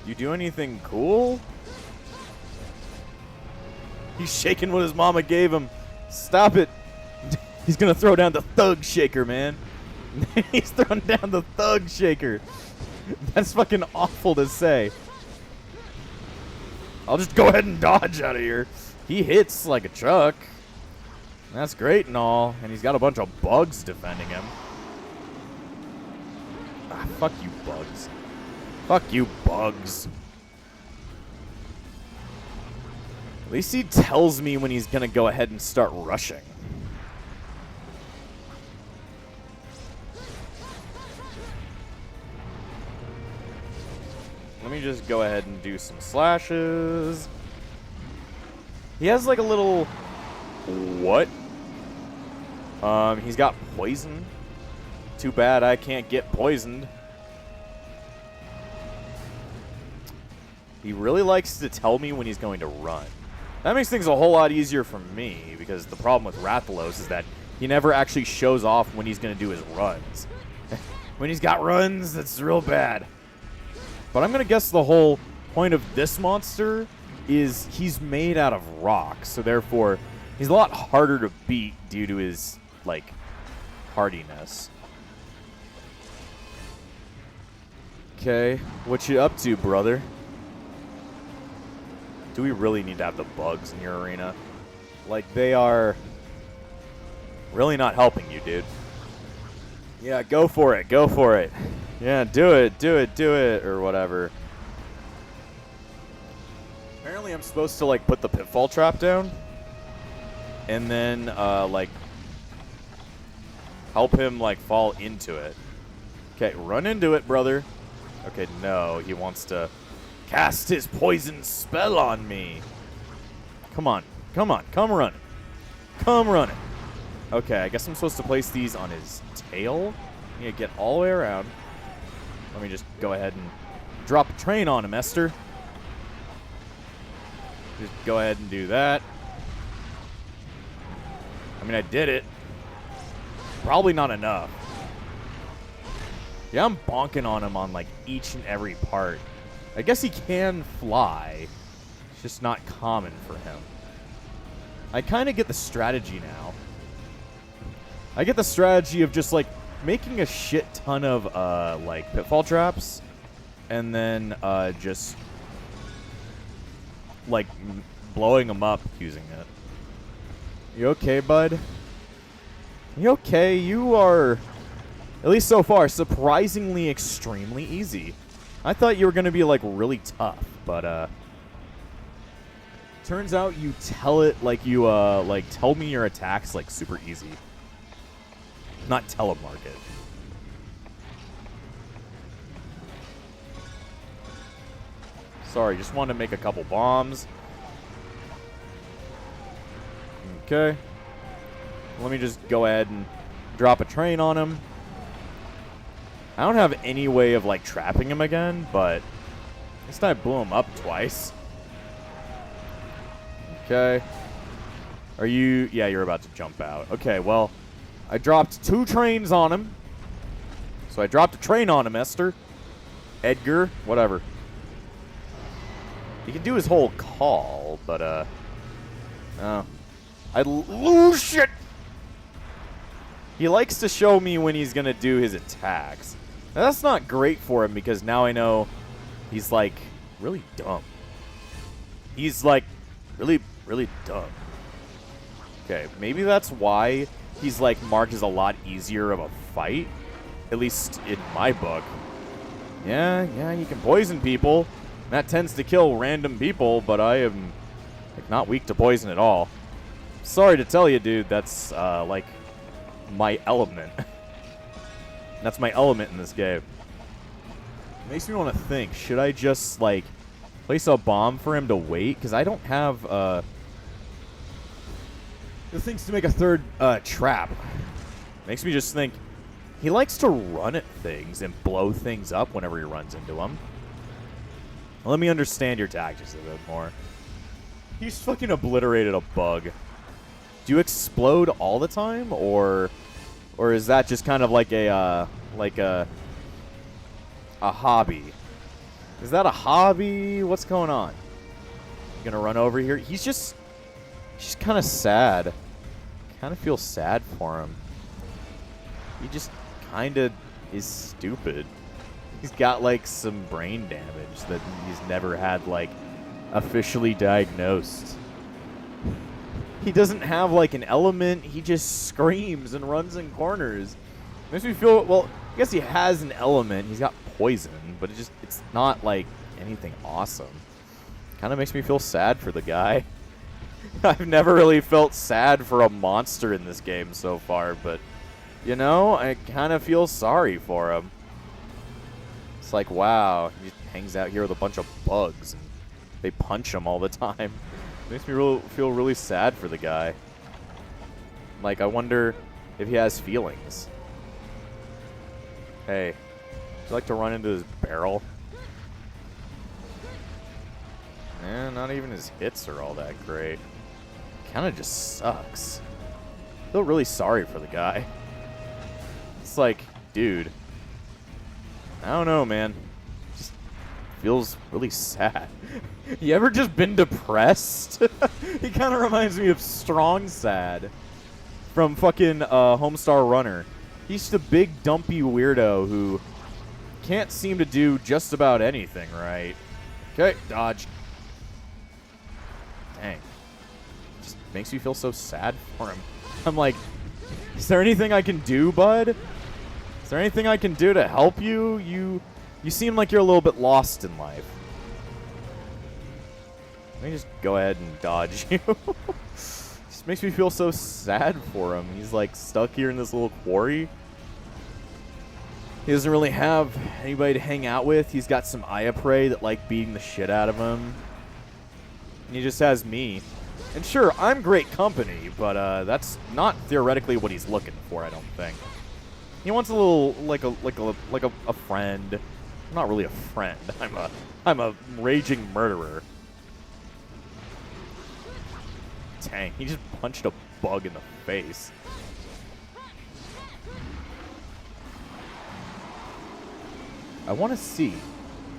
You do anything cool? He's shaking what his mama gave him. Stop it. He's gonna throw down the thug shaker, man. He's throwing down the thug shaker. That's fucking awful to say. I'll just go ahead and dodge out of here. He hits like a truck. That's great and all. And he's got a bunch of bugs defending him. Ah, fuck you, bugs. Fuck you, bugs. At least he tells me when he's going to go ahead and start rushing. Let me just go ahead and do some slashes. He has like a little... What? He's got poison. Too bad I can't get poisoned. He really likes to tell me when he's going to run. That makes things a whole lot easier for me, because the problem with Rathalos is that he never actually shows off when he's going to do his runs. When he's got runs, that's real bad. But I'm going to guess the whole point of this monster is he's made out of rock, so therefore he's a lot harder to beat due to his, like, hardiness. Okay, what you up to, brother? Do we really need to have the bugs in your arena? Like, they are really not helping you, dude. Yeah, go for it. Go for it. Yeah, do it. Do it. Do it. Or whatever. Apparently I'm supposed to, like, put the pitfall trap down. And then, like, help him, like, fall into it. Okay, run into it, brother. Okay, no. He wants to cast his poison spell on me. Come on. Come on. Come running. Come running. Okay, I guess I'm supposed to place these on his tail. I need to get all the way around. Let me just go ahead and drop a train on him, Esther. Just go ahead and do that. I mean, I did it. Probably not enough. Yeah, I'm bonking on him on, like, each and every part. I guess he can fly. It's just not common for him. I kind of get the strategy now. I get the strategy of just, like, making a shit ton of, like, pitfall traps. And then, just, like, blowing them up using it. You okay, bud? You okay? You are, at least so far, surprisingly extremely easy. I thought you were going to be, like, really tough, but, turns out you tell it like you, like, tell me your attacks, like, super easy. Not telemarket. Sorry, just wanted to make a couple bombs. Okay. Let me just go ahead and drop a train on him. I don't have any way of, like, trapping him again, but at least I blew him up twice. Okay. Are you... Yeah, you're about to jump out. Okay, well, I dropped 2 trains on him. So I dropped a train on him, Esther. Edgar, whatever. He can do his whole call, but, oh. I lose shit! He likes to show me when he's gonna do his attacks. Now, that's not great for him because now I know he's, like, really dumb. He's, like, really, really dumb. Okay, maybe that's why he's, like, marked as a lot easier of a fight. At least in my book. Yeah, you can poison people. That tends to kill random people, but I am, like, not weak to poison at all. Sorry to tell you, dude, that's, like, my element. That's my element in this game. It makes me want to think, should I just, like, place a bomb for him to wait? Because I don't have, the things to make a third, trap. Makes me just think, he likes to run at things and blow things up whenever he runs into them. Let me understand your tactics a bit more. He's fucking obliterated a bug. Do you explode all the time, or is that just kind of like a hobby? Is that a hobby? What's going on? You gonna run over here? He's just kind of sad. Kind of feel sad for him. He just kind of is stupid. He's got, like, some brain damage that he's never had, like, officially diagnosed. He doesn't have, like, an element. He just screams and runs in corners. Makes me feel, well, I guess he has an element. He's got poison, but it's not, like, anything awesome. Kind of makes me feel sad for the guy. I've never really felt sad for a monster in this game so far, but, you know, I kind of feel sorry for him. It's like, wow, he hangs out here with a bunch of bugs, and they punch him all the time. Makes me feel really sad for the guy. Like, I wonder if he has feelings. Hey, would you like to run into his barrel? Eh, not even his hits are all that great. Kind of just sucks. I feel really sorry for the guy. It's like, dude, I don't know, man. Just feels really sad. You ever just been depressed? He kind of reminds me of Strong Sad from fucking Homestar Runner. He's the big dumpy weirdo who can't seem to do just about anything right. Okay, dodge. Dang. Just makes me feel so sad for him. I'm like, is there anything I can do, bud? Is there anything I can do to help you? You seem like you're a little bit lost in life. Let me just go ahead and dodge you. Just makes me feel so sad for him. He's like stuck here in this little quarry. He doesn't really have anybody to hang out with. He's got some Aya Prey that like beating the shit out of him. And he just has me. And sure, I'm great company, but that's not theoretically what he's looking for, I don't think. He wants a little, like a friend. I'm not really a friend. I'm a raging murderer. Dang, he just punched a bug in the face. I want to see.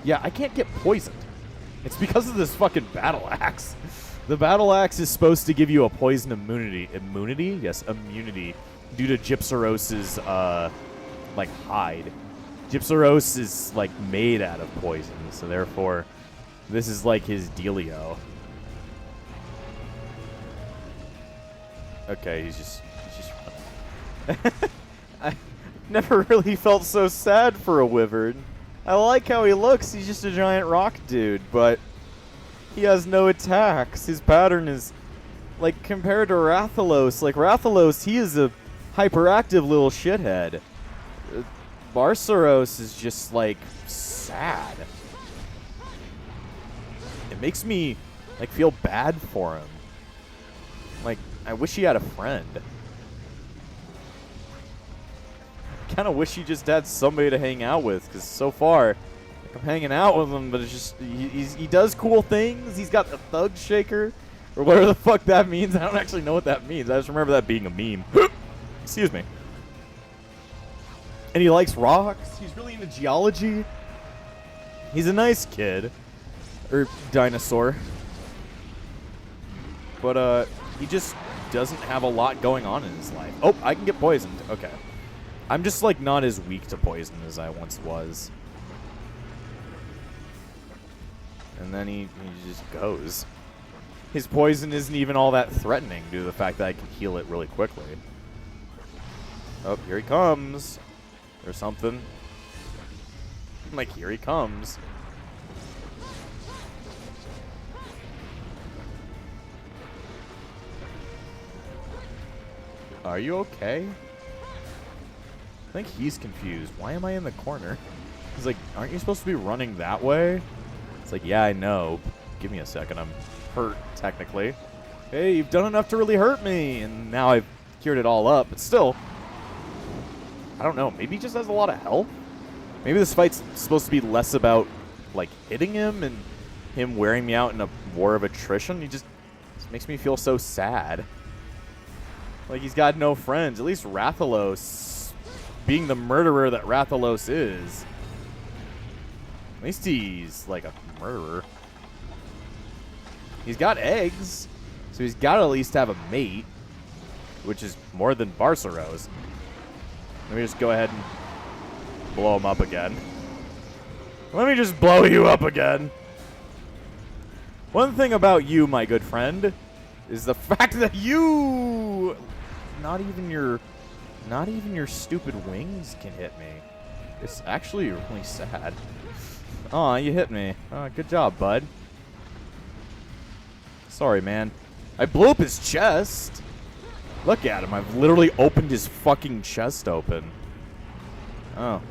Yeah, I can't get poisoned. It's because of this fucking battle axe. The battle axe is supposed to give you a poison immunity. Immunity? Yes, immunity. Due to Gypsaros's, like, hide. Gypsaros is, like, made out of poison, so therefore, this is, like, his dealio. Okay, he's just running. I never really felt so sad for a wyvern. I like how he looks. He's just a giant rock dude, but he has no attacks. His pattern is, like, compared to Rathalos. Like, Rathalos, he is a hyperactive little shithead. Basario is just, like, sad. It makes me, like, feel bad for him. Like, I wish he had a friend. Kind of wish he just had somebody to hang out with, because so far, like, I'm hanging out with him, but it's just, he does cool things. He's got the thug shaker, or whatever the fuck that means. I don't actually know what that means. I just remember that being a meme. Excuse me. And he likes rocks. He's really into geology. He's a nice kid. Or dinosaur. But, he just doesn't have a lot going on in his life. Oh, I can get poisoned. Okay. I'm just, like, not as weak to poison as I once was. And then he just goes. His poison isn't even all that threatening due to the fact that I can heal it really quickly. Oh, here he comes. Or something. I'm like, here he comes. Are you okay? I think he's confused. Why am I in the corner? He's like, aren't you supposed to be running that way? It's like, yeah, I know. Give me a second. I'm hurt, technically. Hey, you've done enough to really hurt me. And now I've cured it all up. But still, I don't know. Maybe he just has a lot of health? Maybe this fight's supposed to be less about, like, hitting him and him wearing me out in a war of attrition. He just makes me feel so sad. Like, he's got no friends. At least Rathalos, being the murderer that Rathalos is. At least he's, like, a murderer. He's got eggs, so he's got to at least have a mate, which is more than Basario's. Let me just go ahead and blow him up again. Let me just blow you up again. One thing about you, my good friend, is the fact that you... Not even your stupid wings can hit me. It's actually really sad. Aw, you hit me. Good job, bud. Sorry, man. I blew up his chest. Look at him. I've literally opened his fucking chest open. Oh,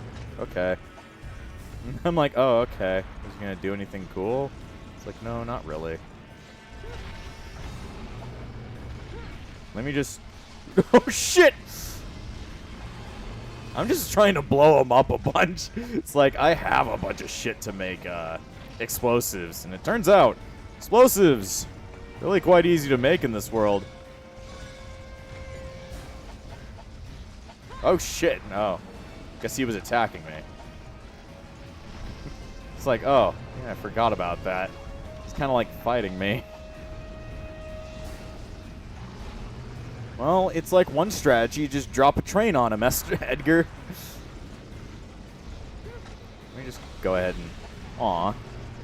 okay. I'm like, oh, okay. Is he gonna do anything cool? It's like, no, not really. Let me just... Oh, shit! I'm just trying to blow him up a bunch. It's like, I have a bunch of shit to make explosives. And it turns out, explosives, really quite easy to make in this world. Oh, shit. No. Guess he was attacking me. It's like, oh, yeah, I forgot about that. He's kind of like fighting me. Well, it's like one strategy, just drop a train on him, Edgar. Let me just go ahead and... Aw.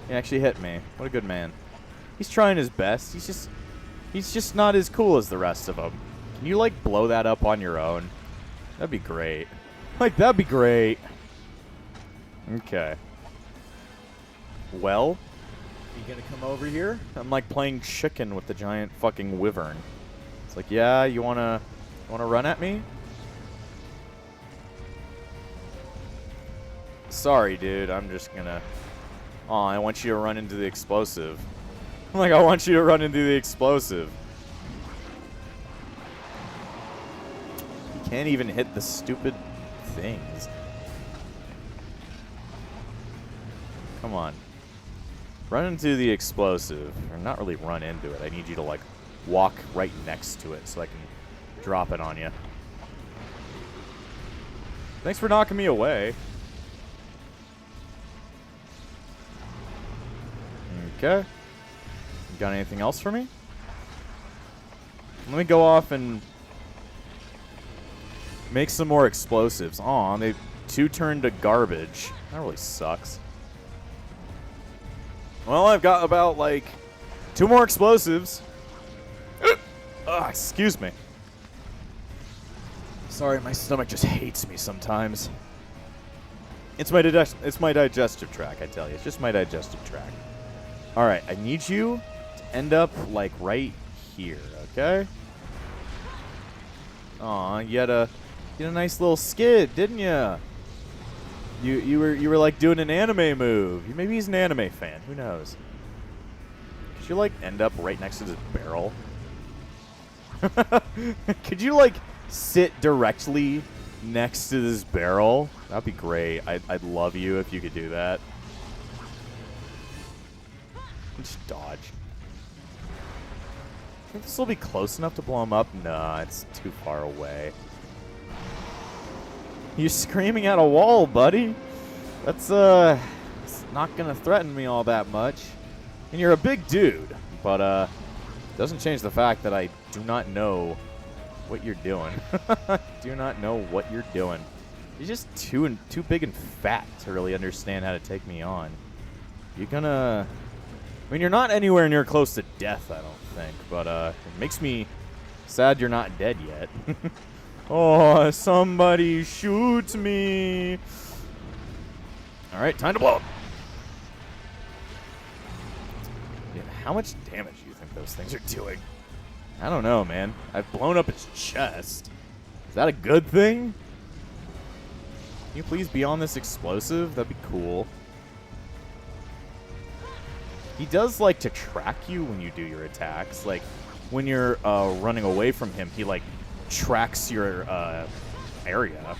He actually hit me. What a good man. He's trying his best. He's just not as cool as the rest of them. Can you, like, blow that up on your own? That'd be great. Like, that'd be great. Okay. Well, you gonna come over here? I'm, like, playing chicken with the giant fucking wyvern. It's like, yeah, you wanna run at me? Sorry, dude. I'm just gonna... Aw, I want you to run into the explosive. I'm like, I want you to run into the explosive. You can't even hit the stupid things. Come on. Run into the explosive. Or not really run into it. I need you to, like, walk right next to it so I can drop it on you. Thanks for knocking me away. Okay. Got anything else for me? Let me go off and make some more explosives. Aw, they 2 turned to garbage. That really sucks. Well, I've got about, like, 2 more explosives. Excuse me. Sorry, my stomach just hates me sometimes. It's my digestive tract, I tell you. It's just my digestive tract. All right, I need you to end up, like, right here, okay? Aw, you had a nice little skid, didn't ya? You were like doing an anime move. Maybe he's an anime fan. Who knows? Could you, like, end up right next to this barrel? Could you, like, sit directly next to this barrel? That'd be great. I'd love you if you could do that. Just dodge. Think this will be close enough to blow him up? Nah, it's too far away. You're screaming at a wall, buddy. That's, it's not gonna threaten me all that much. And you're a big dude, but, doesn't change the fact that I do not know what you're doing. Do not know what you're doing. You're just too big and fat to really understand how to take me on. You're gonna... I mean, you're not anywhere near close to death, I don't think, but, it makes me sad you're not dead yet. Oh, somebody shoot me. Alright, time to blow up. Yeah, how much damage do you think those things are doing? I don't know, man. I've blown up his chest. Is that a good thing? Can you please be on this explosive? That'd be cool. He does like to track you when you do your attacks. Like, when you're running away from him, he, like, tracks your area.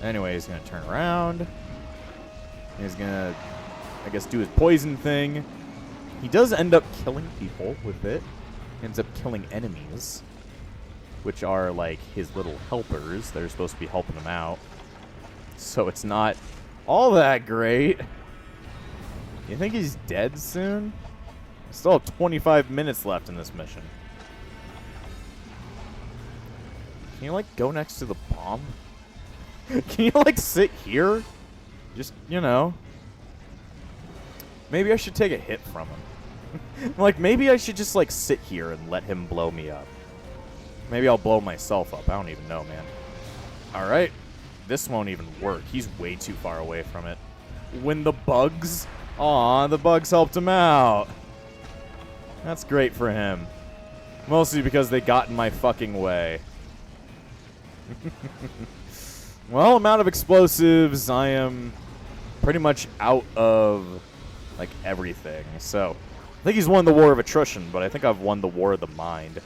Anyway, he's going to turn around. He's going to, I guess, do his poison thing. He does end up killing people with it. He ends up killing enemies, which are, like, his little helpers. They're supposed to be helping him out. So it's not all that great. You think he's dead soon? Still have 25 minutes left in this mission. Can you, like, go next to the bomb? Can you, like, sit here? Just, you know. Maybe I should take a hit from him. Like, maybe I should just, like, sit here and let him blow me up. Maybe I'll blow myself up. I don't even know, man. Alright. This won't even work. He's way too far away from it. When the bugs... Aw, the bugs helped him out. That's great for him. Mostly because they got in my fucking way. Well, I'm out of explosives. I am pretty much out of, like, everything. So, I think he's won the war of attrition, but I think I've won the war of the mind. At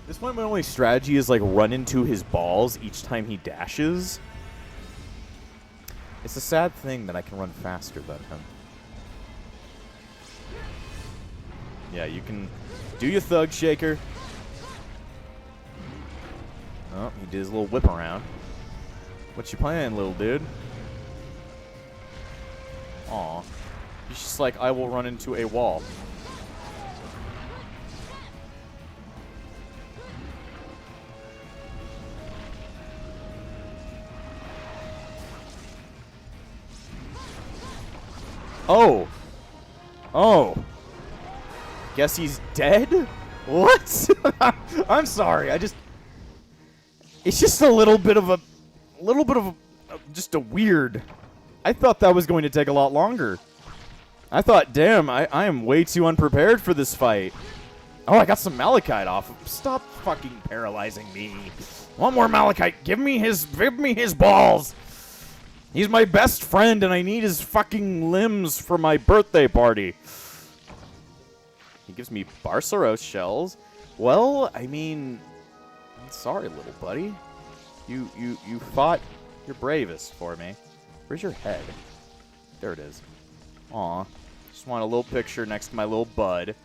this point, my only strategy is, like, run into his balls each time he dashes. It's a sad thing that I can run faster than him. Yeah, you can do your thug shaker. Oh, he did his little whip around. What you playing, little dude? Aw. He's just like, I will run into a wall. Oh. Oh. Guess he's dead? What? I'm sorry. It's just a little bit of just a weird. I thought that was going to take a lot longer. I thought, damn, I am way too unprepared for this fight. Oh, I got some malachite off. Stop fucking paralyzing me. One more malachite. Give me his balls. He's my best friend, and I need his fucking limbs for my birthday party. He gives me Basario shells. Well, I mean, I'm sorry, little buddy. You fought your bravest for me. Where's your head? There it is. Aw. Just want a little picture next to my little bud.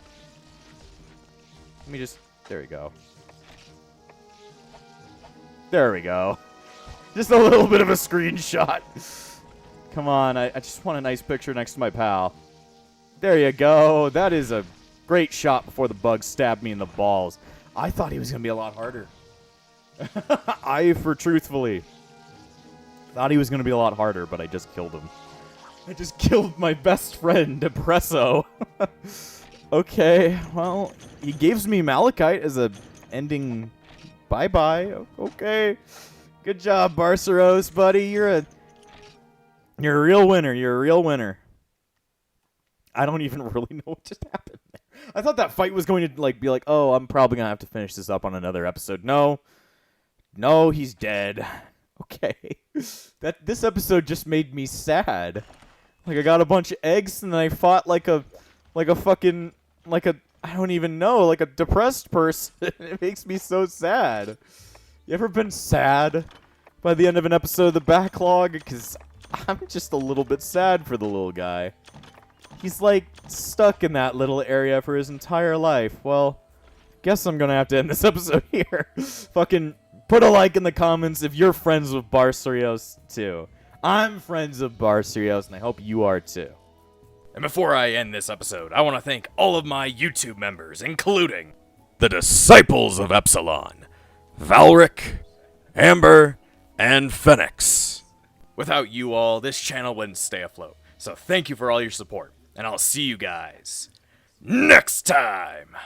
Let me just... There we go. There we go. Just a little bit of a screenshot. Come on, I just want a nice picture next to my pal. There you go. That is a great shot before the bug stabbed me in the balls. I thought he was going to be a lot harder. For truthfully. Thought he was going to be a lot harder, but I just killed him. I just killed my best friend, Depresso. Okay, well, he gives me malachite as a ending bye-bye. Okay. Good job, Barceros, buddy. You're a real winner. You're a real winner. I don't even really know what just happened there. I thought that fight was going to be like, oh, I'm probably going to have to finish this up on another episode. No. No, he's dead. Okay. This episode just made me sad. Like, I got a bunch of eggs and then I fought like a fucking, I don't even know, like a depressed person. It makes me so sad. You ever been sad by the end of an episode of the backlog? Because I'm just a little bit sad for the little guy. He's, like, stuck in that little area for his entire life. Well, guess I'm gonna have to end this episode here. Fucking put a like in the comments if you're friends with Basarios too. I'm friends with Basarios, and I hope you are too. And before I end this episode, I want to thank all of my YouTube members, including the Disciples of Epsilon, Valric, Amber, and Phoenix. Without you all, this channel wouldn't stay afloat. So thank you for all your support, and I'll see you guys next time!